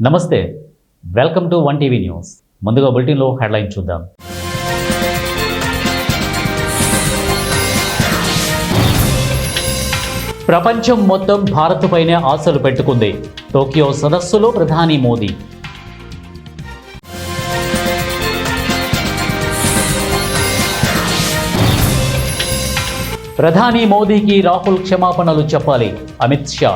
నమస్తే, welcome to one TV news. ముందుగా బులెటిన్లో హెడ్లైన్ చూద్దాం. ప్రపంచం మొత్తం భారత్పైనే ఆశలు పెట్టుకుంది. టోక్యో సదస్సులో ప్రధాని మోదీ. ప్రధాని మోదీకి రాహుల్ క్షమాపణలు చెప్పాలి, Amit Shah.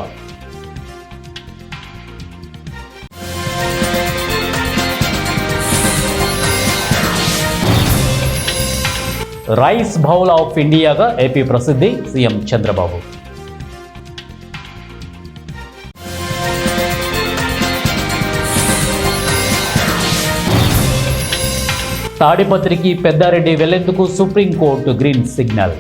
Rice bowl of ఇండియాగా ఏపీ ప్రసిద్ధి, సీఎం చంద్రబాబు. తాడిపత్రికి పెద్దారెడ్డి వెళ్లేందుకు సుప్రీంకోర్టు గ్రీన్ సిగ్నల్.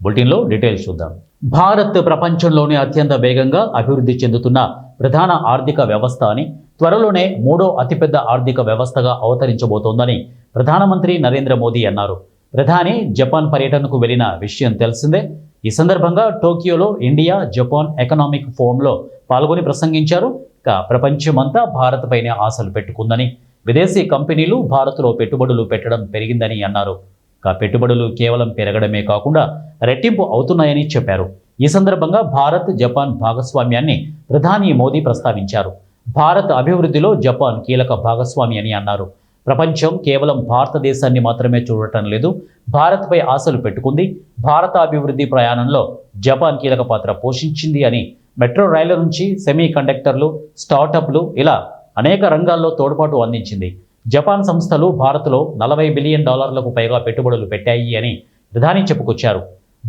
బులెటిన్లో డీటెయిల్స్ చూద్దాం. భారత్ ప్రపంచంలోనే అత్యంత వేగంగా అభివృద్ధి చెందుతున్న ప్రధాన ఆర్థిక వ్యవస్థ అని, త్వరలోనే మూడో అతిపెద్ద ఆర్థిక వ్యవస్థగా అవతరించబోతోందని ప్రధానమంత్రి నరేంద్ర మోదీ అన్నారు. ప్రధాని జపాన్ పర్యటనకు వెళ్లిన విషయం తెలిసిందే. ఈ సందర్భంగా టోక్యోలో ఇండియా జపాన్ ఎకనామిక్ ఫోరంలో పాల్గొని ప్రసంగించారు. ప్రపంచమంతా భారత్ పైనే ఆశలు పెట్టుకుందని, విదేశీ కంపెనీలు భారత్లో పెట్టుబడులు పెట్టడం పెరిగిందని అన్నారు. పెట్టుబడులు కేవలం పెరగడమే కాకుండా రెట్టింపు అవుతున్నాయని చెప్పారు. ఈ సందర్భంగా భారత్ జపాన్ భాగస్వామ్యాన్ని ప్రధాని మోదీ ప్రస్తావించారు. భారత్ అభివృద్ధిలో జపాన్ కీలక భాగస్వామి అని అన్నారు. ప్రపంచం కేవలం భారతదేశాన్ని మాత్రమే చూడటం లేదు, భారత్పై ఆశలు పెట్టుకుంది. భారత అభివృద్ధి ప్రయాణంలో జపాన్ కీలక పాత్ర పోషించింది అని, మెట్రో రైళ్ల నుంచి సెమీ కండక్టర్లు, స్టార్టప్లు ఇలా అనేక రంగాల్లో తోడ్పాటు అందించింది. జపాన్ సంస్థలు భారత్లో $40 బిలియన్ పైగా పెట్టుబడులు పెట్టాయి అని ప్రధాని చెప్పుకొచ్చారు.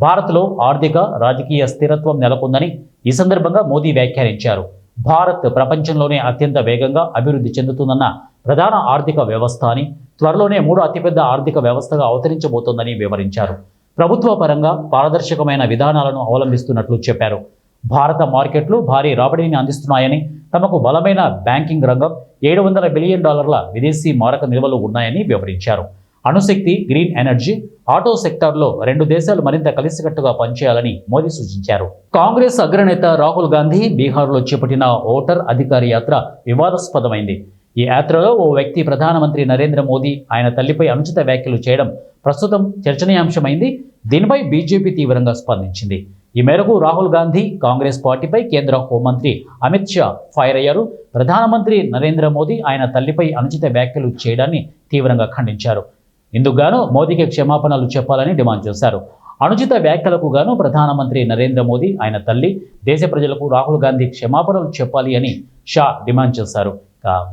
భారత్లో ఆర్థిక రాజకీయ స్థిరత్వం నెలకొందని ఈ సందర్భంగా మోదీ వ్యాఖ్యానించారు. భారత్ ప్రపంచంలోనే అత్యంత వేగంగా అభివృద్ధి చెందుతుందన్న ప్రధాన ఆర్థిక వ్యవస్థ అని, త్వరలోనే మూడో అతిపెద్ద ఆర్థిక వ్యవస్థగా అవతరించబోతోందని వివరించారు. ప్రభుత్వ పరంగా పారదర్శకమైన విధానాలను అవలంబిస్తున్నట్లు చెప్పారు. భారత మార్కెట్లు భారీ రాబడిని అందిస్తున్నాయని, తమకు బలమైన బ్యాంకింగ్ రంగం, $700 బిలియన్ విదేశీ మారక నిల్వలు ఉన్నాయని వివరించారు. అణుశక్తి, గ్రీన్ ఎనర్జీ, ఆటో సెక్టార్లో రెండు దేశాలు మరింత కలిసికట్టుగా పనిచేయాలని మోదీ సూచించారు. కాంగ్రెస్ అగ్రనేత రాహుల్ గాంధీ బీహార్లో చేపట్టిన ఓటర్ అధికార యాత్ర వివాదాస్పదమైంది. ఈ యాత్రలో ఓ వ్యక్తి ప్రధానమంత్రి నరేంద్ర మోదీ, ఆయన తల్లిపై అనుచిత వ్యాఖ్యలు చేయడం ప్రస్తుతం చర్చనీయాంశమైంది. దీనిపై బీజేపీ తీవ్రంగా స్పందించింది. ఈ మేరకు రాహుల్ గాంధీ, కాంగ్రెస్ పార్టీపై కేంద్ర హోంమంత్రి అమిత్ షా ఫైర్ అయ్యారు. ప్రధానమంత్రి నరేంద్ర మోదీ ఆయన తల్లిపై అనుచిత వ్యాఖ్యలు చేయడాన్ని తీవ్రంగా ఖండించారు. ఇందుకుగాను మోదీకి క్షమాపణలు చెప్పాలని డిమాండ్ చేశారు. అనుచిత వ్యాఖ్యలకు గాను ప్రధానమంత్రి నరేంద్ర మోదీ, ఆయన తల్లి, దేశ ప్రజలకు రాహుల్ గాంధీ క్షమాపణలు చెప్పాలి అని షా డిమాండ్ చేశారు.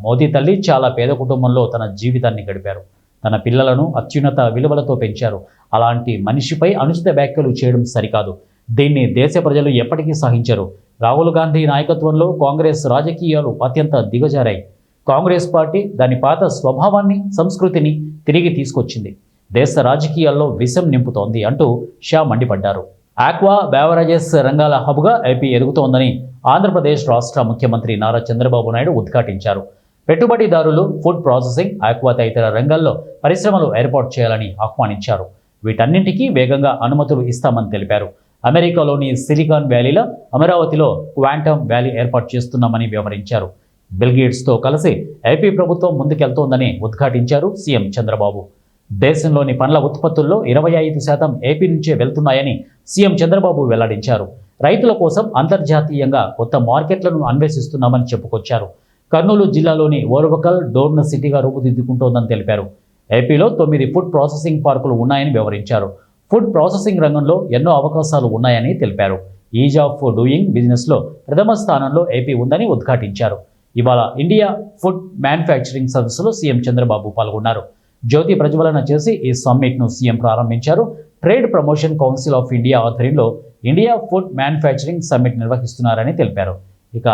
మోదీ తల్లి చాలా పేద కుటుంబంలో తన జీవితాన్ని గడిపారు. తన పిల్లలను అత్యున్నత విలువలతో పెంచారు. అలాంటి మనిషిపై అనుచిత వ్యాఖ్యలు చేయడం సరికాదు. దీన్ని దేశ ప్రజలు ఎప్పటికీ సహించరు. రాహుల్ గాంధీ నాయకత్వంలో కాంగ్రెస్ రాజకీయాలు అత్యంత దిగజారాయి. కాంగ్రెస్ పార్టీ దాని పాత స్వభావాన్ని, సంస్కృతిని తిరిగి తీసుకొచ్చింది. దేశ రాజకీయాల్లో విషం నింపుతోంది అంటూ షా మండిపడ్డారు. ఆక్వా బెవరేజెస్ రంగాల హబ్గా ఏపీ ఎదుగుతోందని ఆంధ్రప్రదేశ్ రాష్ట్ర ముఖ్యమంత్రి నారా చంద్రబాబు నాయుడు ఉద్ఘాటించారు. పెట్టుబడిదారులు ఫుడ్ ప్రాసెసింగ్, ఆక్వా తదితర రంగాల్లో పరిశ్రమలు ఏర్పాటు చేయాలని ఆహ్వానించారు. వీటన్నింటికీ వేగంగా అనుమతులు ఇస్తామని తెలిపారు. అమెరికాలోని సిలికాన్ వ్యాలీలో అమరావతిలో క్వాంటమ్ వ్యాలీ ఏర్పాటు చేస్తున్నామని వివరించారు. బిల్గేట్స్తో కలిసి ఏపీ ప్రభుత్వం ముందుకెళ్తోందని ఉద్ఘాటించారు సీఎం చంద్రబాబు. దేశంలోని పండ్ల ఉత్పత్తుల్లో 25% ఏపీ నుంచే వెళ్తున్నాయని సీఎం చంద్రబాబు వెల్లడించారు. రైతుల కోసం అంతర్జాతీయంగా కొత్త మార్కెట్లను అన్వేషిస్తున్నామని చెప్పుకొచ్చారు. కర్నూలు జిల్లాలోని ఓర్వకల్ డోర్న్ సిటీగా రూపుదిద్దుకుంటోందని తెలిపారు. ఏపీలో 9 ఫుడ్ ప్రాసెసింగ్ పార్కులు ఉన్నాయని వివరించారు. ఫుడ్ ప్రాసెసింగ్ రంగంలో ఎన్నో అవకాశాలు ఉన్నాయని తెలిపారు. ఈజ్ ఆఫ్ డూయింగ్ బిజినెస్లో ప్రథమ స్థానంలో ఏపీ ఉందని ఉద్ఘాటించారు. ఇవాళ ఇండియా ఫుడ్ మ్యానుఫ్యాక్చరింగ్ సదస్సులో సీఎం చంద్రబాబు పాల్గొన్నారు. జ్యోతి ప్రజ్వలన చేసి ఈ సమ్మిట్ను సీఎం ప్రారంభించారు. Trade promotion council of India ఆధ్వర్యంలో ఇండియా ఫుడ్ మ్యానుఫ్యాక్చరింగ్ సమ్మిట్ నిర్వహిస్తున్నారని తెలిపారు. ఇక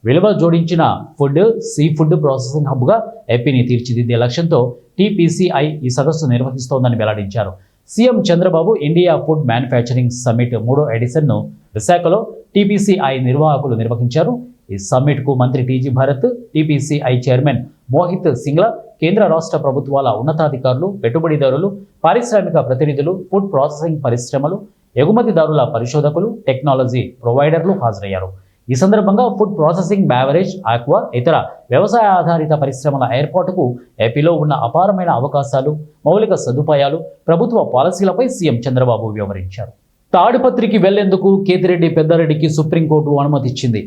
విలువ జోడించిన ఫుడ్, సీ ఫుడ్ ప్రాసెసింగ్ హబ్గా ఏపీని తీర్చిదిద్దే లక్ష్యంతో టీపీసీఐ ఈ సదస్సు నిర్వహిస్తోందని వెల్లడించారు. CM Chandrababu India food manufacturing summit 3వ ఎడిషన్ను విశాఖలో టీపీసీఐ నిర్వాహకులు నిర్వహించారు. ఈ సమ్మిట్కు మంత్రి టీజీ భరత్, టీపీసీఐ చైర్మన్ మోహిత్ సింగ్లా, కేంద్ర రాష్ట్ర ప్రభుత్వాల ఉన్నతాధికారులు, పెట్టుబడిదారులు, పారిశ్రామిక ప్రతినిధులు, ఫుడ్ ప్రాసెసింగ్ పరిశ్రమలు, ఎగుమతిదారుల పరిశోధకులు, టెక్నాలజీ ప్రొవైడర్లు హాజరయ్యారు. ఈ సందర్భంగా ఫుడ్ ప్రాసెసింగ్, బ్యావరేజ్, ఆక్వా, ఇతర వ్యవసాయ ఆధారిత పరిశ్రమల ఏర్పాటుకు ఏపీలో ఉన్న అపారమైన అవకాశాలు, మౌలిక సదుపాయాలు, ప్రభుత్వ పాలసీలపై సీఎం చంద్రబాబు వివరించారు. తాడిపత్రికి వెళ్లేందుకు కేతిరెడ్డి పెద్దారెడ్డికి సుప్రీంకోర్టు అనుమతి ఇచ్చింది.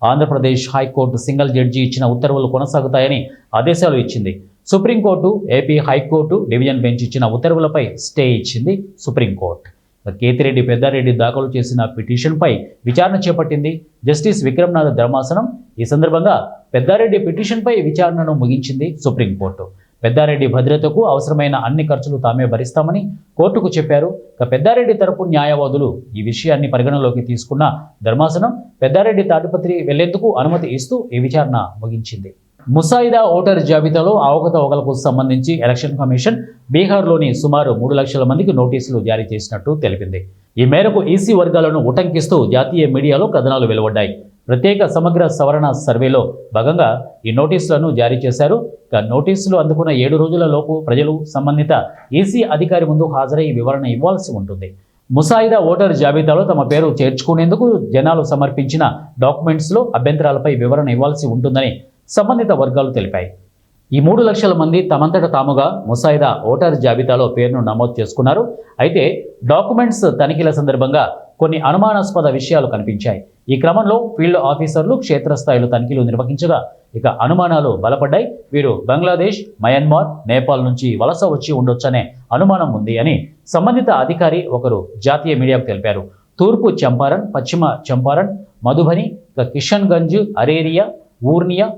ఆంధ్రప్రదేశ్ హైకోర్టు సింగిల్ జడ్జి ఇచ్చిన ఉత్తర్వులు కొనసాగుతాయని ఆదేశాలు ఇచ్చింది. Supreme court, AP high court division bench ఇచ్చిన ఉత్తర్వులపై స్టే ఇచ్చింది సుప్రీంకోర్టు. కేతిరెడ్డి పెద్దారెడ్డి దాఖలు చేసిన పిటిషన్పై విచారణ చేపట్టింది జస్టిస్ విక్రమ్నాథ్ ధర్మాసనం. ఈ సందర్భంగా పెద్దారెడ్డి పిటిషన్పై విచారణను ముగించింది సుప్రీంకోర్టు. పెద్దారెడ్డి భద్రతకు అవసరమైన అన్ని ఖర్చులు తామే భరిస్తామని కోర్టుకు చెప్పారు. పెద్దారెడ్డి తరపు న్యాయవాదులు ఈ విషయాన్ని పరిగణలోకి తీసుకున్న ధర్మాసనం పెద్దారెడ్డి తాడిపత్రి వెళ్లేందుకు అనుమతి ఇస్తూ ఈ విచారణ ముగించింది. ముసాయిదా ఓటర్ జాబితాలో అవకతవకలకు సంబంధించి ఎలక్షన్ కమిషన్ బీహార్లోని సుమారు 3 లక్షల మందికి నోటీసులు జారీ చేసినట్టు తెలిపింది. ఈ మేరకు ఈసీ వర్గాలను ఉటంకిస్తూ జాతీయ మీడియాలో కథనాలు వెలువడ్డాయి. ప్రత్యేక సమగ్ర సవరణ సర్వేలో భాగంగా ఈ నోటీసులను జారీ చేశారు. నోటీసులు అందుకున్న 7 రోజుల లోపు ప్రజలు సంబంధిత ఈసీ అధికారి ముందు హాజరై వివరణ ఇవ్వాల్సి ఉంటుంది. ముసాయిదా ఓటర్ జాబితాలో తమ పేరు చేర్చుకునేందుకు జనాలు సమర్పించిన డాక్యుమెంట్స్లో అభ్యంతరాలపై వివరణ ఇవ్వాల్సి ఉంటుందని సంబంధిత వర్గాలు తెలిపాయి. ఈ 3 లక్షల మంది తమంతట తాముగా ముసాయిదా ఓటర్ జాబితాలో పేరును నమోదు చేసుకున్నారు. అయితే డాక్యుమెంట్స్ తనిఖీల సందర్భంగా కొన్ని అనుమానాస్పద విషయాలు కనిపించాయి. ఈ క్రమంలో ఫీల్డ్ ఆఫీసర్లు క్షేత్రస్థాయిలో తనిఖీలు నిర్వహించగా అనుమానాలు బలపడ్డాయి. వీరు బంగ్లాదేశ్, మయన్మార్, నేపాల్ నుంచి వలస వచ్చి ఉండొచ్చనే అనుమానం ఉంది అని సంబంధిత అధికారి ఒకరు జాతీయ మీడియాకు తెలిపారు. తూర్పు చంపారణ్, పశ్చిమ చంపారణ్, మధుబని, కిషన్గంజ్, అరేరియా, ఊర్నియా,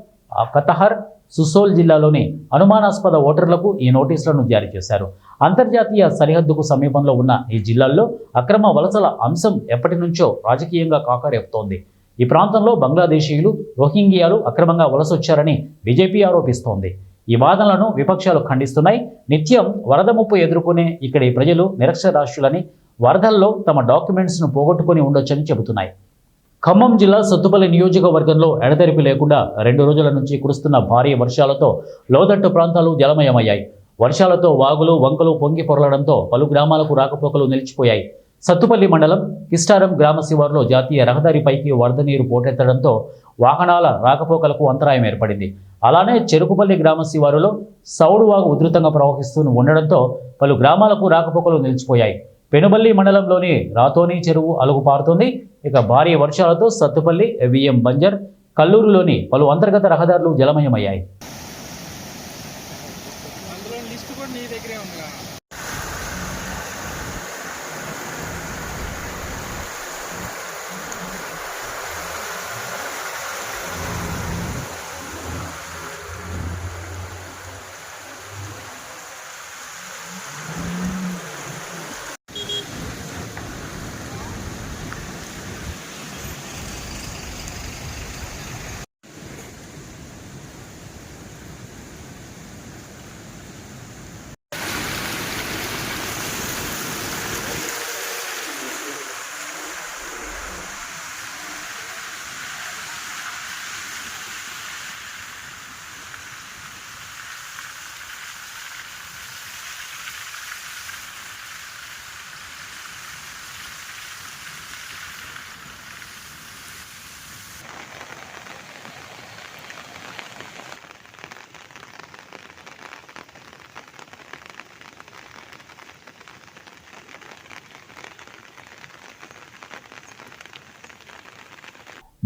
కతహర్, సుసోల్ జిల్లాలోని అనుమానాస్పద ఓటర్లకు ఈ నోటీసులను జారీ చేశారు. అంతర్జాతీయ సరిహద్దుకు సమీపంలో ఉన్న ఈ జిల్లాల్లో అక్రమ వలసల అంశం ఎప్పటి నుంచో రాజకీయంగా కాకరేపుతోంది. ఈ ప్రాంతంలో బంగ్లాదేశీయులు, రోహింగ్యాలు అక్రమంగా వలసొచ్చారని బీజేపీ ఆరోపిస్తోంది. ఈ వాదనలను విపక్షాలు ఖండిస్తున్నాయి. నిత్యం వరద ముప్పు ఎదుర్కొనే ఇక్కడి ప్రజలు నిరక్షరాస్యులని, వరదల్లో తమ డాక్యుమెంట్స్ను పోగొట్టుకుని ఉండొచ్చని చెబుతున్నాయి. ఖమ్మం జిల్లా సత్తుపల్లి నియోజకవర్గంలో ఎడతెరిపి లేకుండా 2 రోజుల నుంచి కురుస్తున్న భారీ వర్షాలతో లోతట్టు ప్రాంతాలు జలమయమయ్యాయి. వర్షాలతో వాగులు, వంకలు పొంగి పొరలడంతో పలు గ్రామాలకు రాకపోకలు నిలిచిపోయాయి. సత్తుపల్లి మండలం కిస్టారం గ్రామ శివారులో జాతీయ రహదారిపైకి వరద నీరు పోటెత్తడంతో వాహనాల రాకపోకలకు అంతరాయం ఏర్పడింది. అలానే చెరుకుపల్లి గ్రామ శివారులో సౌడువాగు ఉధృతంగా ప్రవహిస్తూ ఉండడంతో పలు గ్రామాలకు రాకపోకలు నిలిచిపోయాయి. పెనుబల్లి మండలంలోని రాతోని చెరువు అలుగు పారుతోంది. భారీ వర్షాలతో సత్తుపల్లి, విఎం బంజర్, కల్లూరులోని పలు అంతర్గత రహదారులు జలమయమయ్యాయి.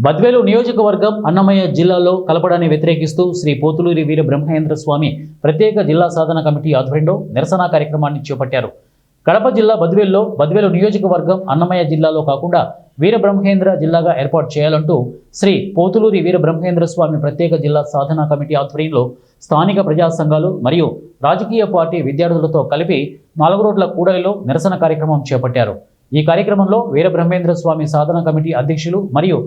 బద్వేలు నియోజకవర్గం అన్నమయ్య జిల్లాలో కలపడాన్ని వ్యతిరేకిస్తూ శ్రీ పోతులూరి వీర బ్రహ్మేంద్ర స్వామి ప్రత్యేక జిల్లా సాధన కమిటీ ఆధ్వర్యంలో నిరసన కార్యక్రమాన్ని చేపట్టారు. కడప జిల్లా బద్వేలు నియోజకవర్గం అన్నమయ్య జిల్లాలో కాకుండా వీర బ్రహ్మేంద్ర జిల్లాగా ఏర్పాటు చేయాలంటూ శ్రీ పోతులూరి వీర బ్రహ్మేంద్ర స్వామి ప్రత్యేక జిల్లా సాధన కమిటీ ఆధ్వర్యంలో స్థానిక ప్రజా సంఘాలు మరియు రాజకీయ పార్టీ విద్యార్థులతో కలిపి 4 రోడ్ల కూడలిలో నిరసన కార్యక్రమం చేపట్టారు. ఈ కార్యక్రమంలో వీర బ్రహ్మేంద్ర స్వామి సాధన కమిటీ అధ్యక్షులు మరియు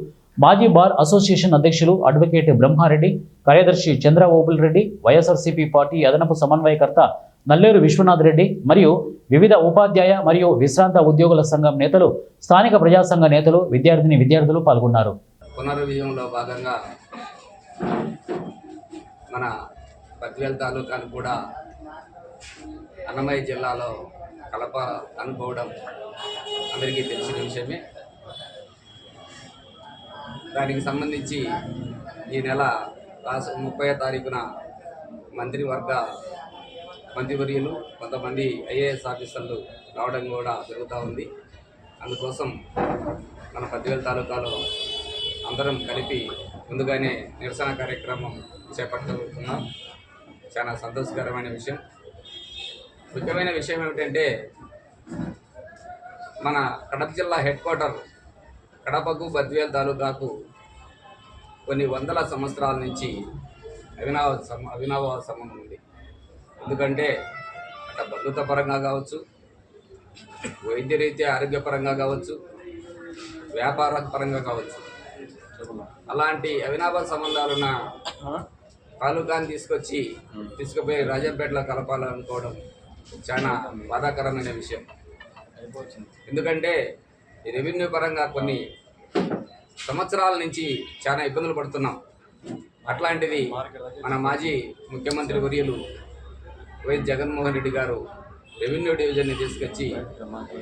మాజీ బార్ అసోసియేషన్ అధ్యక్షులు అడ్వకేట్ బ్రహ్మారెడ్డి, కార్యదర్శి చంద్రఓపుల్ రెడ్డి, వైఎస్ఆర్సీపీ పార్టీ అదనపు సమన్వయకర్త నల్లేరు విశ్వనాథ్ రెడ్డి మరియు వివిధ ఉపాధ్యాయ మరియు విశ్రాంత ఉద్యోగుల సంఘం నేతలు, స్థానిక ప్రజాసంఘ నేతలు, విద్యార్థులు పాల్గొన్నారు. పునర్వ్యూహంలో భాగంగా మన బద్వేల్ తాలూకాను కూడా అన్నమయ్య జిల్లాలో కలప అనుకోవడం అందరికీ తెలిసిన విషయమే. దానికి సంబంధించి ఈ నెల 30వ తారీఖున మంత్రివర్యులు కొంతమంది ఐఏఎస్ ఆఫీసర్లు రావడం కూడా జరుగుతూ ఉంది. అందుకోసం మన పద్వేల్ తాలూకాలో అందరం కలిపి ముందుగానే నిరసన కార్యక్రమం చేపట్టబోతున్నాం. చాలా సంతోషకరమైన విషయం. ముఖ్యమైన విషయం ఏమిటంటే మన కడప జిల్లా హెడ్ క్వార్టర్ కడపకు పద్వేల్ తాలూకాకు కొన్ని వందల సంవత్సరాల నుంచి అవినావ సంబంధం ఉంది. ఎందుకంటే అట్లా బంధుత్వ పరంగా కావచ్చు, వైద్యరీత్యా ఆరోగ్యపరంగా కావచ్చు, వ్యాపార పరంగా కావచ్చు, అలాంటి అవినాభ సంబంధాలున్న తాలూకాన్ని తీసుకుపోయి రాజంపేటలో కలపాలనుకోవడం చాలా బాధాకరమైన విషయం. ఎందుకంటే ఈ రెవెన్యూ పరంగా కొన్ని సంవత్సరాల నుంచి చాలా ఇబ్బందులు పడుతున్నాం. అట్లాంటిది మన మాజీ ముఖ్యమంత్రి వర్యులు వైఎస్ జగన్మోహన్ రెడ్డి గారు రెవెన్యూ డివిజన్ని తీసుకొచ్చి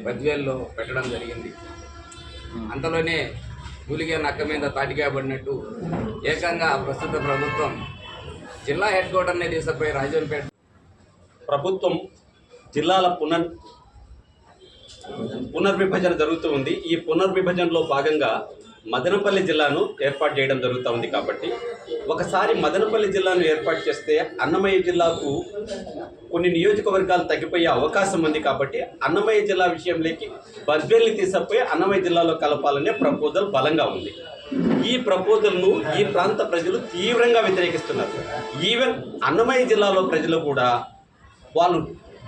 పద్వేల్లో పెట్టడం జరిగింది. అంతలోనే కూలిగే నక్క మీద తాటిగా పడినట్టు ఏకంగా ప్రస్తుత ప్రభుత్వం జిల్లా హెడ్ క్వార్టర్ని తీసుకుపోయి రాజంపేట ప్రభుత్వం జిల్లాల పునర్విభజన జరుగుతూ ఉంది. ఈ పునర్విభజనలో భాగంగా మదనపల్లి జిల్లాను ఏర్పాటు చేయడం జరుగుతూ ఉంది. కాబట్టి ఒకసారి మదనపల్లి జిల్లాను ఏర్పాటు చేస్తే అన్నమయ్య జిల్లాకు కొన్ని నియోజకవర్గాలు తగ్గిపోయే అవకాశం ఉంది. కాబట్టి అన్నమయ్య జిల్లా విషయంలోకి పద్వేల్ని తీసుకుపోయి అన్నమయ్య జిల్లాలో కలపాలనే ప్రపోజల్ బలంగా ఉంది. ఈ ప్రపోజల్ను ఈ ప్రాంత ప్రజలు తీవ్రంగా వ్యతిరేకిస్తున్నారు. ఈవెన్ అన్నమయ్య జిల్లాలో ప్రజలు కూడా వాళ్ళు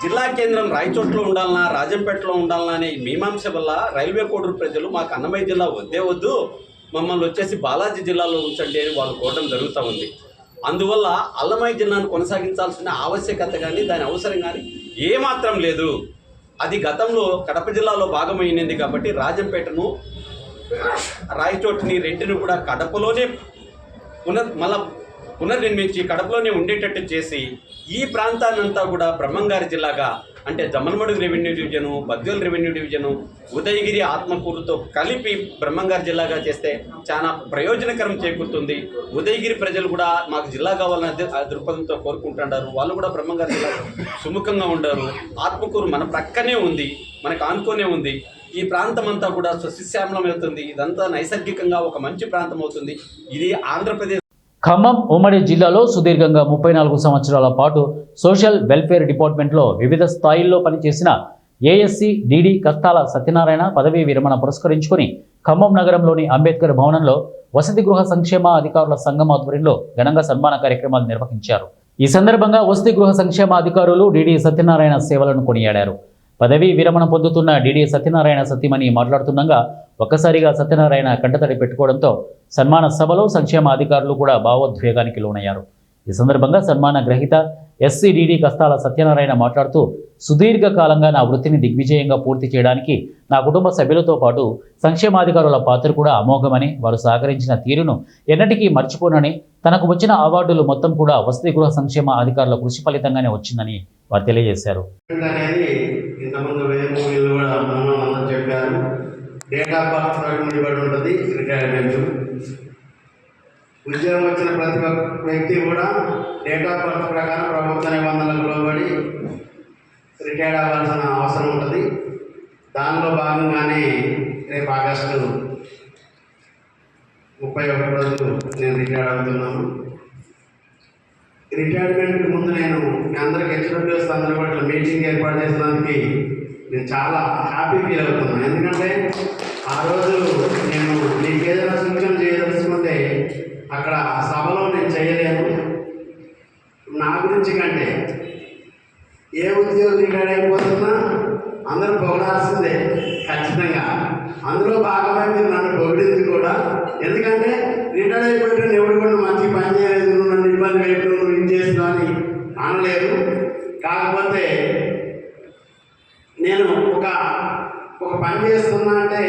జిల్లా కేంద్రం రాయచోట్లో ఉండాలన్నా రాజంపేటలో ఉండాలన్నా అనే మీమాంస వల్ల రైల్వే కోడూరు ప్రజలు మాకు అన్నమయ్య జిల్లా వద్దు, మమ్మల్ని వచ్చేసి బాలాజీ జిల్లాలో ఉంచండి అని వాళ్ళు కోరడం జరుగుతూ ఉంది. అందువల్ల అన్నమయ్య జిల్లాను కొనసాగించాల్సిన ఆవశ్యకత కానీ దాని అవసరం కానీ ఏమాత్రం లేదు. అది గతంలో కడప జిల్లాలో భాగమైనది. కాబట్టి రాజంపేటను రాయచోటిని రెంటిని కూడా కడపలోనే పునర్నిర్మించి కడపలోనే ఉండేటట్టు చేసి ఈ ప్రాంతాన్నంతా కూడా బ్రహ్మంగారి జిల్లాగా అంటే Jammalamadugu revenue division, Badvel revenue division, Udayagiri ఆత్మకూరుతో కలిపి బ్రహ్మంగారి జిల్లాగా చేస్తే చాలా ప్రయోజనకరం చేకూరుతుంది. ఉదయగిరి ప్రజలు కూడా మాకు జిల్లా కావాలనే దృక్పథంతో కోరుకుంటున్నారు. వాళ్ళు కూడా బ్రహ్మంగారి జిల్లా సుముఖంగా ఉండరు. ఆత్మకూరు మన ప్రక్కనే ఉంది, మనకు ఆనుకోనే ఉంది. ఈ ప్రాంతం అంతా కూడా సస్యశ్యామలం అవుతుంది. ఇదంతా నైసర్గికంగా ఒక మంచి ప్రాంతం అవుతుంది. ఇది ఆంధ్రప్రదేశ్. ఖమ్మం ఉమ్మడి జిల్లాలో సుదీర్ఘంగా 34 సంవత్సరాల పాటు సోషల్ వెల్ఫేర్ డిపార్ట్మెంట్లో వివిధ స్థాయిల్లో పనిచేసిన ఏఎస్సీ డిడి కస్తాల సత్యనారాయణ పదవీ విరమణ పురస్కరించుకుని ఖమ్మం నగరంలోని అంబేద్కర్ భవనంలో వసతి గృహ సంక్షేమ అధికారుల సంఘం ఆధ్వర్యంలో ఘనంగా సన్మాన కార్యక్రమాలు నిర్వహించారు. ఈ సందర్భంగా వసతి గృహ సంక్షేమ అధికారులు డిడి సత్యనారాయణ సేవలను కొనియాడారు. పదవీ విరమణ పొందుతున్న డిడి సత్యనారాయణ సతీమణి మాట్లాడుతుండగా ఒక్కసారిగా సత్యనారాయణ కంటతడి పెట్టుకోవడంతో సన్మాన సభలో సంక్షేమ అధికారులు కూడా భావోద్వేగానికి లోనయ్యారు. ఈ సందర్భంగా సన్మాన గ్రహీత ఎస్సీడీడీ కస్తాల సత్యనారాయణ మాట్లాడుతూ సుదీర్ఘకాలంగా నా వృత్తిని దిగ్విజయంగా పూర్తి చేయడానికి నా కుటుంబ సభ్యులతో పాటు సంక్షేమాధికారుల పాత్ర కూడా అమోఘమని, వారు సహకరించిన తీరును ఎన్నటికీ మర్చిపోనని, తనకు వచ్చిన అవార్డులు మొత్తం కూడా వసతి గృహ సంక్షేమ అధికారుల కృషి ఫలితంగానే వచ్చిందని వారు తెలియజేశారు. డేట్ ఆఫ్ బర్త్ ముడిపడి ఉంటుంది. రిటైర్మెంట్ ఉద్యోగం వచ్చిన ప్రతి వ్యక్తి కూడా డేట్ ఆఫ్ బర్త్ ప్రకారం ప్రభుత్వ నిబంధనలకు లోబడి రిటైర్డ్ అవ్వాల్సిన అవసరం ఉంటుంది. దానిలో భాగంగానే రేపు ఆగస్టు 31 రోజు నేను రిటైర్డ్ అవుతున్నాను. రిటైర్మెంట్కి ముందు నేను మీ అందరికి హెచ్డబ్ల్యూఎస్ అందరూ కూడా మీటింగ్ ఏర్పాటు చేసినందుకు నేను చాలా హ్యాపీ ఫీల్ అవుతున్నాను. ఎందుకంటే ఆ రోజు నేను మీకు ఏదైనా సూచన చేయదలుచుకుంటే అక్కడ సభలో నేను చేయలేను. నా గురించి కంటే ఏ ఉద్యోగం రిటైర్ అయిపోతున్నా అందరూ పొగడాల్సిందే ఖచ్చితంగా. అందులో భాగమే మీరు నన్ను పొగిడింది కూడా. ఎందుకంటే రిటైర్ అయిపోతే ఎవరు కూడా మంచి పని చేయలేదు, నన్ను ఇబ్బంది పెట్టు, నువ్వు ఇది చేస్తున్నా అని అనలేదు. కాకపోతే నేను ఒక పని చేస్తున్నా అంటే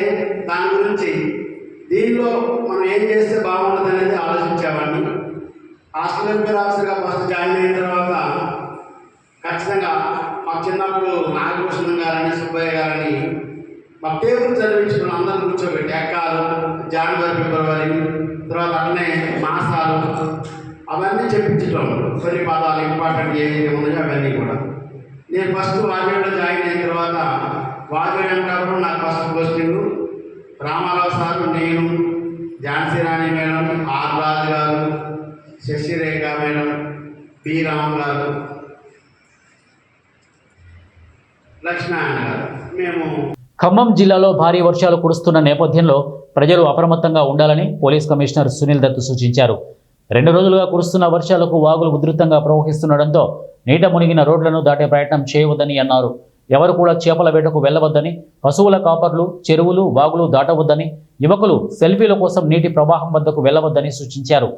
దాని గురించి దీనిలో మనం ఏం చేస్తే బాగుంటుంది అనేది ఆలోచించేవాడిని. హాస్టల్ వెల్ఫేర్ ఆఫీసర్గా ఫస్ట్ జాయిన్ అయిన తర్వాత ఖచ్చితంగా మాకు చిన్నప్పుడు నాగభూషణం గారని, సుబ్బయ్య గారని మా టేబుల్ చదివించిన అందరూ కూర్చోబెట్టి ఎక్కాలు, జనవరి, ఫిబ్రవరి తర్వాత అట్లనే మాసాలు అవన్నీ చెప్పించటం, కొన్ని పదాలు ఇంపార్టెంట్ ఏదైతే ఉన్నాయో అవన్నీ కూడా. నేను ఫస్ట్ వాజేడులో జాయిన్ అయిన తర్వాత వాజేడు అంటప్పుడు నాకు ఫస్ట్ పోస్టింగ్ రామారావు సార్, నేను, ఝాన్సీ రాణి మేడం, ఆర్ రాజు గారు, శశిరేఖ మేడం, పి రామ్ గారు, లక్ష్మీనారాయణ గారు, మేము. ఖమ్మం జిల్లాలో భారీ వర్షాలు కురుస్తున్న నేపథ్యంలో ప్రజలు అప్రమత్తంగా ఉండాలని పోలీస్ కమిషనర్ సునీల్ దత్ సూచించారు. 2 రోజులుగా కురుస్తున్న వర్షాలకు వాగులు ఉధృతంగా ప్రవహిస్తుండటంతో నీట మునిగిన రోడ్లను దాటే ప్రయత్నం చేయవద్దని అన్నారు. ఎవరు కూడా చేపల వేటకు వెళ్లవద్దని, పశువుల కాపర్లు చెరువులు వాగులు దాటవద్దని, యువకులు సెల్ఫీల కోసం నీటి ప్రవాహం వద్దకు వెళ్లవద్దని సూచించారు.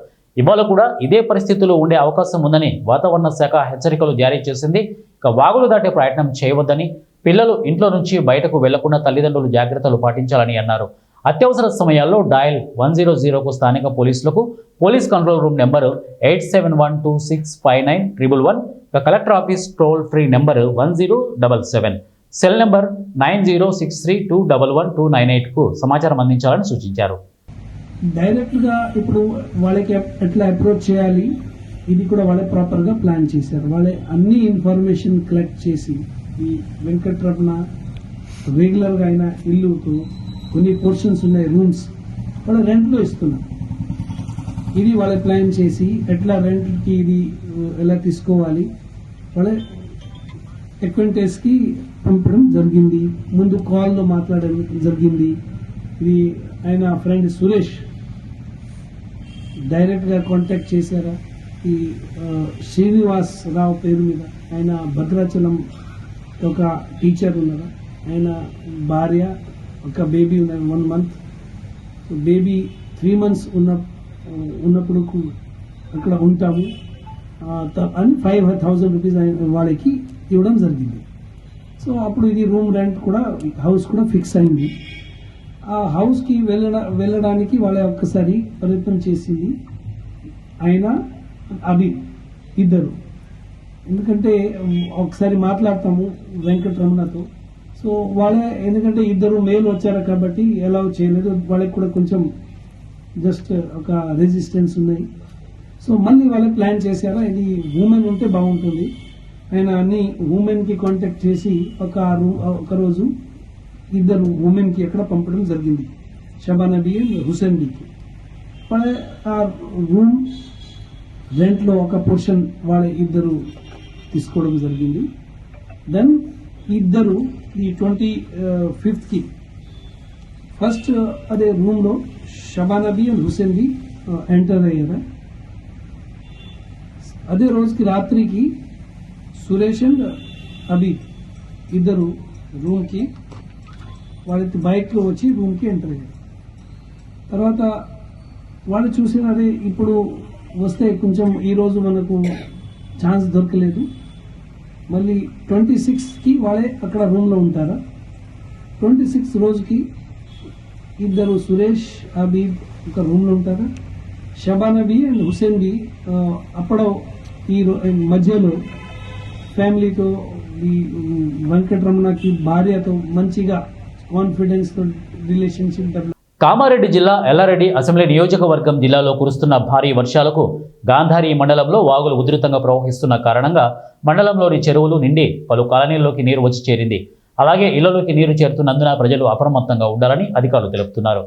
ఇవాళ కూడా ఇదే పరిస్థితులు ఉండే అవకాశం ఉందని వాతావరణ శాఖ హెచ్చరికలు జారీ చేసింది. ఇక వాగులు దాటే ప్రయత్నం చేయవద్దని, పిల్లలు ఇంట్లో నుంచి బయటకు వెళ్లకుండా తల్లిదండ్రులు జాగ్రత్తలు పాటించాలని అన్నారు. అత్యవసర సమయాల్లో డయల్ 100కు స్థానిక పోలీసులకు police control room number 8712659111, collector office toll free number 1077, cell number 9063211298కు సమాచారం అందించాలని సూచించారు. డైరెక్ట్గా ఇప్పుడు వాళ్ళకి ఎట్లా అప్రోచ్ చేయాలి ఇది కూడా వాళ్ళే ప్రాపర్గా ప్లాన్ చేశారు. వాళ్ళే అన్ని ఇన్ఫర్మేషన్ కలెక్ట్ చేసి ఈ వెంకటరమణ రెగ్యులర్గా అయిన ఇల్లుకు కొన్ని పోర్షన్స్ ఉన్నాయి, రూమ్స్ వాళ్ళ రెంట్లో ఇస్తున్నారు. ఇది వాళ్ళ ప్లాన్ చేసి ఎట్లా రెంట్కి ఇది ఎలా తీసుకోవాలి వాళ్ళ అక్వెంటెన్స్కి పంపడం జరిగింది. ముందు కాల్లో మాట్లాడడం జరిగింది. ఇది ఆయన ఫ్రెండ్ సురేష్ డైరెక్ట్గా కాంటాక్ట్ చేశారా, ఈ శ్రీనివాస్ రావు పేరు మీద, ఆయన భద్రాచలం ఒక టీచర్ ఉన్నారా, ఆయన భార్య, ఒక బేబీ ఉన్నారు 1 month, బేబీ 3 months ఉన్నప్పుడు అక్కడ ఉంటాము అని 5,000 రూపీస్ వాళ్ళకి ఇవ్వడం జరిగింది. సో అప్పుడు ఇది రూమ్ రెంట్ కూడా హౌస్ కూడా ఫిక్స్ అయింది. ఆ హౌస్కి వెళ్ళడానికి వాళ్ళ ఒక్కసారి ప్రయత్నం చేసింది ఆయన అభి ఇద్దరు. ఎందుకంటే ఒకసారి మాట్లాడతాము వెంకటరమణతో, సో వాళ్ళే ఎందుకంటే ఇద్దరు మేలు వచ్చారు కాబట్టి ఎలా చేయలేదు, వాళ్ళకి కూడా కొంచెం జస్ట్ ఒక రెసిస్టెన్స్ ఉన్నాయి. సో మళ్ళీ వాళ్ళే ప్లాన్ చేశారా ఇది ఉమెన్ ఉంటే బాగుంటుంది. ఆయన అన్ని ఉమెన్కి కాంటాక్ట్ చేసి ఒక రోజు ఇద్దరు ఉమెన్కి ఎక్కడ పంపడం జరిగింది, షబానా బి అండ్ హుసేన్ బికి. వాళ్ళ ఆ రూమ్ రెంట్లో ఒక పోర్షన్ వాళ్ళ ఇద్దరు తీసుకోవడం జరిగింది. దెన్ ఇద్దరు ఈ 25th ఫస్ట్ అదే రూమ్లో షబానా బి అండ్ హుసేన్ బి ఎంటర్ అయ్యారా. అదే రోజుకి రాత్రికి సురేష్ అండ్ అభి ఇద్దరు రూమ్కి వాళ్ళకి బైక్లో వచ్చి రూమ్కి ఎంటర్ అయ్యారు. తర్వాత వాళ్ళు చూసిన అదే ఇప్పుడు వస్తే కొంచెం ఈరోజు మనకు ఛాన్స్ దొరకలేదు, మళ్ళీ 26కి వాళ్ళే అక్కడ రూమ్లో ఉంటారా. 26 రోజుకి ఇద్దరు సురేష్ అబీద్ ఒక రూమ్లో ఉంటారా, షబానా బి అండ్ హుసేన్ బి అప్పుడు ఈ మధ్యలో ఫ్యామిలీతో ఈ వెంకటరమణకి భార్యతో మంచిగా కాన్ఫిడెన్స్తో రిలేషన్షిప్ డెవలప్. కామారెడ్డి జిల్లా ఎల్లారెడ్డి అసెంబ్లీ నియోజకవర్గం జిల్లాలో కురుస్తున్న భారీ వర్షాలకు గాంధారి మండలంలో వాగులు ఉధృతంగా ప్రవహిస్తున్న కారణంగా మండలంలోని చెరువులు నిండి పలు కాలనీల్లోకి నీరు వచ్చి చేరింది. అలాగే ఇళ్లలోకి నీరు చేరుతున్నందున ప్రజలు అప్రమత్తంగా ఉండాలని అధికారులు తెలుపుతున్నారు.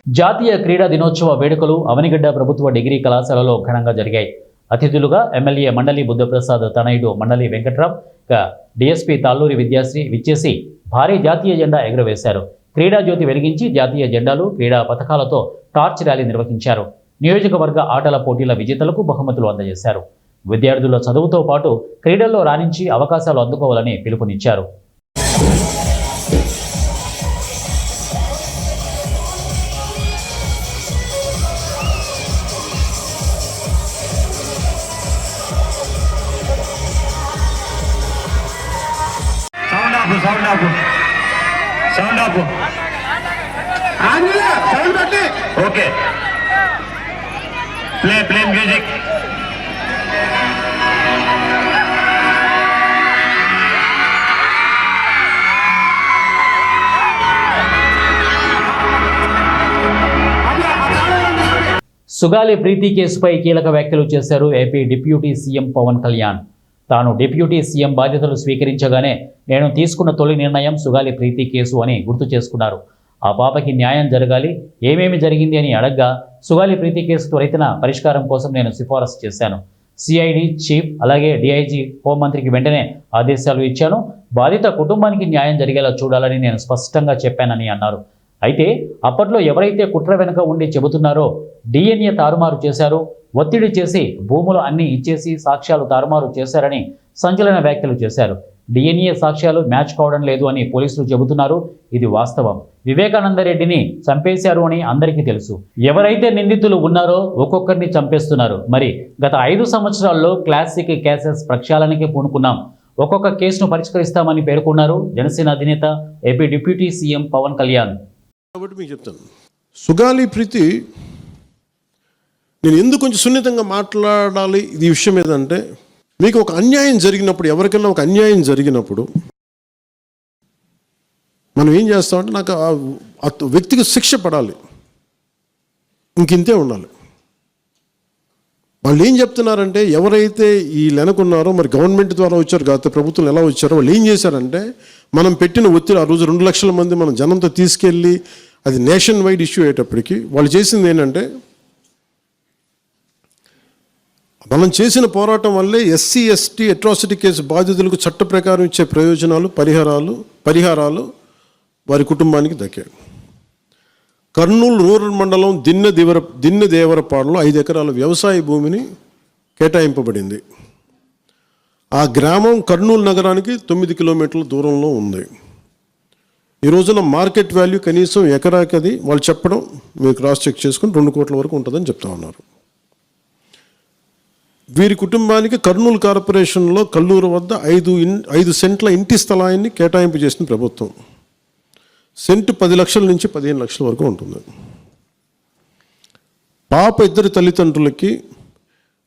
జాతీయ క్రీడా దినోత్సవ వేడుకలు అవనిగడ్డ ప్రభుత్వ డిగ్రీ కళాశాలలో ఘనంగా జరిగాయి. అతిథులుగా ఎమ్మెల్యే మండలి బుద్ధప్రసాద్ తనయుడు మండలి వెంకట్రామ్, డిఎస్పీ తాళ్ళూరి విద్యాశ్రీ విచ్చేసి భారీ జాతీయ జెండా ఎగురవేశారు. క్రీడా జ్యోతి వెలిగించి జాతీయ జెండాలు, క్రీడా పథకాలతో టార్చ్ ర్యాలీ నిర్వహించారు. నియోజకవర్గ ఆటల పోటీల విజేతలకు బహుమతులు అందజేశారు. విద్యార్థుల చదువుతో పాటు క్రీడల్లో రాణించి అవకాశాలు అందుకోవాలని పిలుపునిచ్చారు. Okay, play music. Sugali Preethi కేసుపై కీలక వ్యాఖ్యలు చేశారు AP deputy CM Pawan Kalyan. తాను డిప్యూటీ సీఎం బాధ్యతలు స్వీకరించగానే నేను తీసుకున్న తొలి నిర్ణయం సుగాలి ప్రీతి కేసు అని గుర్తు చేసుకున్నారు. ఆ పాపకి న్యాయం జరగాలి, ఏమేమి జరిగింది అని అడగ్గా సుగాలి ప్రీతి కేసు త్వరితన పరిష్కారం కోసం నేను సిఫారసు చేశాను. సిఐడి చీఫ్ అలాగే డిఐజీ హోంమంత్రికి వెంటనే ఆదేశాలు ఇచ్చాను. బాధిత కుటుంబానికి న్యాయం జరిగేలా చూడాలని నేను స్పష్టంగా చెప్పానని అన్నారు. అయితే అప్పట్లో ఎవరైతే కుట్ర వెనుక ఉండి చెబుతున్నారో డిఎన్ఏ తారుమారు చేశారో, ఒత్తిడి చేసి భూములు అన్నీ ఇచ్చేసి సాక్ష్యాలు తారుమారు చేశారని సంచలన వ్యాఖ్యలు చేశారు. డిఎన్ఏ సాక్ష్యాలు మ్యాచ్ కావడం లేదు అని పోలీసులు చెబుతున్నారు. ఇది వాస్తవం. వివేకానందరెడ్డిని చంపేశారు అని అందరికీ తెలుసు. ఎవరైతే నిందితులు ఉన్నారో ఒక్కొక్కరిని చంపేస్తున్నారు. మరి గత 5 సంవత్సరాల్లో క్లాసిక్ కేసెస్ ప్రక్షాళనకి పూనుకున్నాం, ఒక్కొక్క కేసును పరిష్కరిస్తామని పేర్కొన్నారు జనసేన అధినేత AP deputy CM Pawan Kalyan. కాబట్టి మీకు చెప్తాను, సుగాలి ప్రీతి నేను ఎందుకు కొంచెం సున్నితంగా మాట్లాడాలి ఈ విషయం ఏదంటే, మీకు ఒక అన్యాయం జరిగినప్పుడు, ఎవరికైనా ఒక అన్యాయం జరిగినప్పుడు మనం ఏం చేస్తామంటే, నాకు ఆ వ్యక్తికి శిక్ష పడాలి, ఇంకింతే ఉండాలి. వాళ్ళు ఏం చెప్తున్నారంటే, ఎవరైతే ఈ వెనకున్నారో, మరి గవర్నమెంట్ ద్వారా వచ్చారు, గత ప్రభుత్వం ఎలా వచ్చారో, వాళ్ళు ఏం చేశారంటే, మనం పెట్టిన ఒత్తిడి ఆ రోజు 2 లక్షల మంది మనం జనంతో తీసుకెళ్ళి అది నేషన్ వైడ్ ఇష్యూ అయ్యేటప్పటికి వాళ్ళు చేసింది ఏంటంటే, మనం చేసిన పోరాటం వల్లే ఎస్సీ ఎస్టీ అట్రాసిటీ కేసు బాధితులకు చట్ట ప్రకారం ఇచ్చే ప్రయోజనాలు, పరిహారాలు వారి కుటుంబానికి దక్కాయి. కర్నూలు రూరల్ మండలం దిన్నెదేవరపాడులో 5 ఎకరాల వ్యవసాయ భూమిని కేటాయింపబడింది. ఆ గ్రామం కర్నూలు నగరానికి 9 కిలోమీటర్ల దూరంలో ఉంది. ఈ రోజున మార్కెట్ వాల్యూ కనీసం ఎకరాకి అది వాళ్ళు చెప్పడం మీరు క్రాస్ చెక్ చేసుకుని 2 కోట్ల వరకు ఉంటుందని చెప్తా ఉన్నారు. వీరి కుటుంబానికి కర్నూలు కార్పొరేషన్లో కల్లూరు వద్ద 5 సెంట్ల ఇంటి స్థలాన్ని కేటాయింపు చేసిన ప్రభుత్వం. సెంటు 10 లక్షల నుంచి 15 లక్షల వరకు ఉంటుంది. పాప 2 తల్లిదండ్రులకి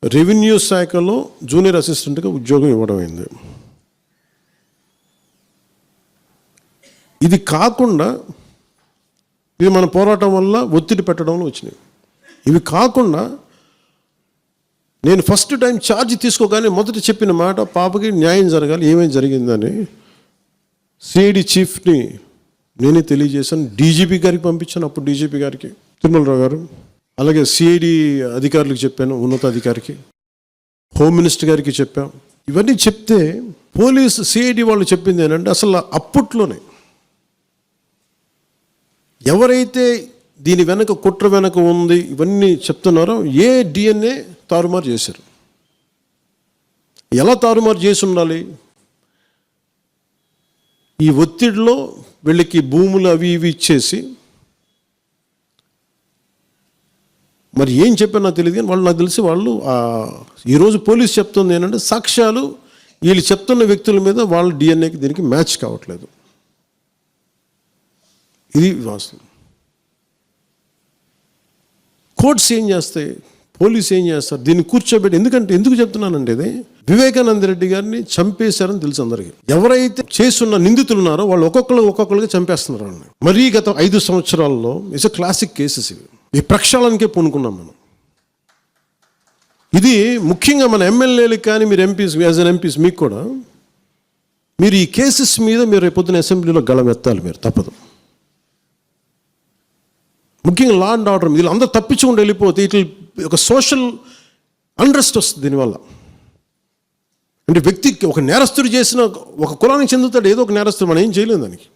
రెవెన్యూ శాఖలో జూనియర్ అసిస్టెంట్గా ఉద్యోగం ఇవ్వడం అయింది. ఇది కాకుండా ఇది మన పోరాటం వల్ల ఒత్తిడి పెట్టడంలో వచ్చినాయి. ఇవి కాకుండా నేను ఫస్ట్ టైం ఛార్జ్ తీసుకోగానే మొదట చెప్పిన మాట, పాపకి న్యాయం జరగాలి, ఏమేమి జరిగిందని సిఐడి చీఫ్ని నేనే తెలియజేశాను. డీజీపీ గారికి పంపించాను, అప్పుడు డీజీపీ గారికి తిరుమలరావు గారు, అలాగే సిఐడి అధికారులకు చెప్పాను, ఉన్నతాధికారికి, హోమ్ మినిస్టర్ గారికి చెప్పాం. ఇవన్నీ చెప్తే పోలీసు సిఐడి వాళ్ళు చెప్పింది ఏంటంటే, అసలు అప్పట్లోనే ఎవరైతే దీని వెనక కుట్ర వెనక ఉంది ఇవన్నీ చెప్తున్నారో ఏ డిఎన్ఏ తారుమారు చేశారు, ఎలా తారుమారు చేసి ఉండాలి, ఈ ఒత్తిడిలో వీళ్ళకి భూములు అవి ఇవి ఇచ్చేసి, మరి ఏం చెప్పారు నాకు తెలియదు కానీ వాళ్ళు నాకు తెలిసి వాళ్ళు ఈరోజు పోలీసు చెప్తుంది ఏంటంటే, సాక్ష్యాలు వీళ్ళు చెప్తున్న వ్యక్తుల మీద వాళ్ళ డిఎన్ఏకి దీనికి మ్యాచ్ కావట్లేదు. ఇది వాస్తవం. కోర్ట్స్ ఏం చేస్తాయి, పోలీసు ఏం చేస్తారు, దీన్ని కూర్చోబెట్టి, ఎందుకు చెప్తున్నానంటే, ఇది వివేకానంద రెడ్డి గారిని చంపేశారని తెలుసు అందరికీ. ఎవరైతే చేస్తున్న నిందితులు ఉన్నారో వాళ్ళు ఒక్కొక్కరికి చంపేస్తున్నారు వాళ్ళని. మరీ గత 5 సంవత్సరాల్లో ఇట్స్ క్లాసిక్ కేసెస్ ఇవి. ఈ ప్రక్షాళనకే పూనుకున్నాం మనం. ఇది ముఖ్యంగా మన ఎమ్మెల్యేలకు కానీ, మీరు ఎంపీస్, యాజ్ అన్ ఎంపీస్ మీకు కూడా, మీరు ఈ కేసెస్ మీద మీరు రేపొద్దున అసెంబ్లీలో గళం ఎత్తాలి, మీరు తప్పదు. ముఖ్యంగా లా అండ్ ఆర్డర్, వీళ్ళు అందరూ తప్పించుకుంటూ వెళ్ళిపోతే ఇట్లా ఒక సోషల్ అన్రెస్ట్ వస్తుంది దీనివల్ల. అంటే వ్యక్తికి ఒక నేరస్తుడు చేసిన ఒక కులానికి చెందుతాడు, ఏదో ఒక నేరస్తుడు, మనం ఏం చేయలేం దానికి.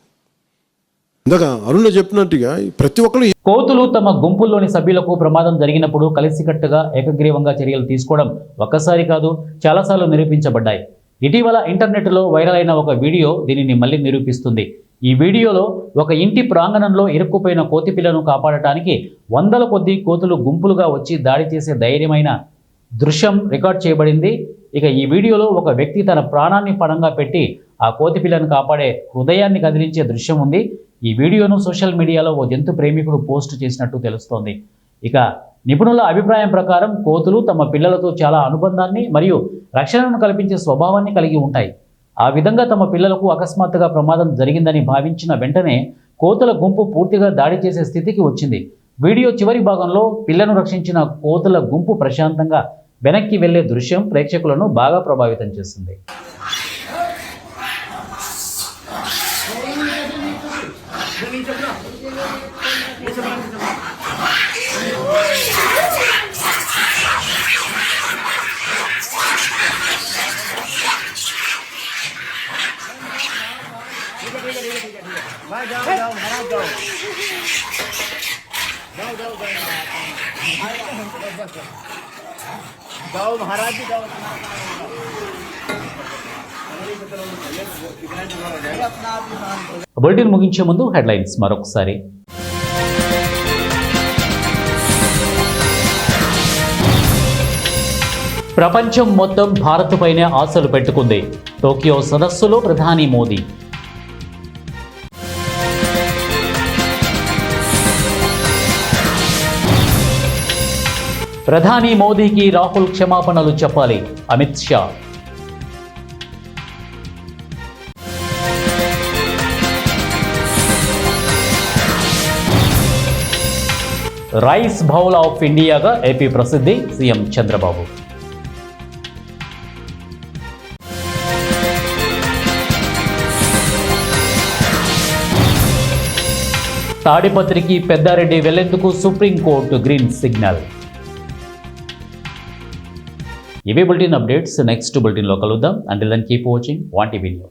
ఇందాక అరుణ్ చెప్పినట్టుగా ప్రతి ఒక్కరు కోతులు తమ గుంపుల్లోని సభ్యులకు ప్రమాదం జరిగినప్పుడు కలిసికట్టుగా ఏకగ్రీవంగా చర్యలు తీసుకోవడం ఒక్కసారి కాదు, చాలాసార్లు నిరూపించబడ్డాయి. ఇటీవల ఇంటర్నెట్లో వైరల్ అయిన ఒక వీడియో దీనిని మళ్ళీ నిరూపిస్తుంది. ఈ వీడియోలో ఒక ఇంటి ప్రాంగణంలో ఇరుక్కుపోయిన కోతి పిల్లను కాపాడటానికి వందల కొద్దీ కోతులు గుంపులుగా వచ్చి దాడి చేసే ధైర్యమైన దృశ్యం రికార్డ్ చేయబడింది. ఇక ఈ వీడియోలో ఒక వ్యక్తి తన ప్రాణాన్ని పణంగా పెట్టి ఆ కోతి పిల్లను కాపాడే హృదయాన్ని కదిలించే దృశ్యం ఉంది. ఈ వీడియోను సోషల్ మీడియాలో ఓ జంతు ప్రేమికుడు పోస్ట్ చేసినట్టు తెలుస్తోంది. ఇక నిపుణుల అభిప్రాయం ప్రకారం కోతులు తమ పిల్లలతో చాలా అనుబంధాన్ని మరియు రక్షణను కల్పించే స్వభావాన్ని కలిగి ఉంటాయి. ఆ విధంగా తమ పిల్లలకు అకస్మాత్తుగా ప్రమాదం జరిగిందని భావించిన వెంటనే కోతుల గుంపు పూర్తిగా దాడి చేసే స్థితికి వచ్చింది. వీడియో చివరి భాగంలో పిల్లను రక్షించిన కోతుల గుంపు ప్రశాంతంగా వెనక్కి వెళ్లే దృశ్యం ప్రేక్షకులను బాగా ప్రభావితం చేస్తుంది. బులెటిన్ ముగించే ముందు హెడ్లైన్స్ మరొకసారి. ప్రపంచం మొత్తం భారత్ పైనే ఆశలు పెట్టుకుంది. టోక్యో సదస్సులో ప్రధాని మోదీ. ప్రధాని మోదీకి రాహుల్ క్షమాపణలు చెప్పాలి, Amit Shah. Rice bowl of ఇండియాగా ఏపీ ప్రసిద్ధి, సీఎం చంద్రబాబు. తాడిపత్రికి పెద్దారెడ్డి వెళ్లేందుకు సుప్రీంకోర్టు గ్రీన్ సిగ్నల్. ఇవే బులెటిన్ అప్డేట్స్. నెక్స్ట్ బులెటిన్లో కలుద్దాం. Until then keep watching 1TV news.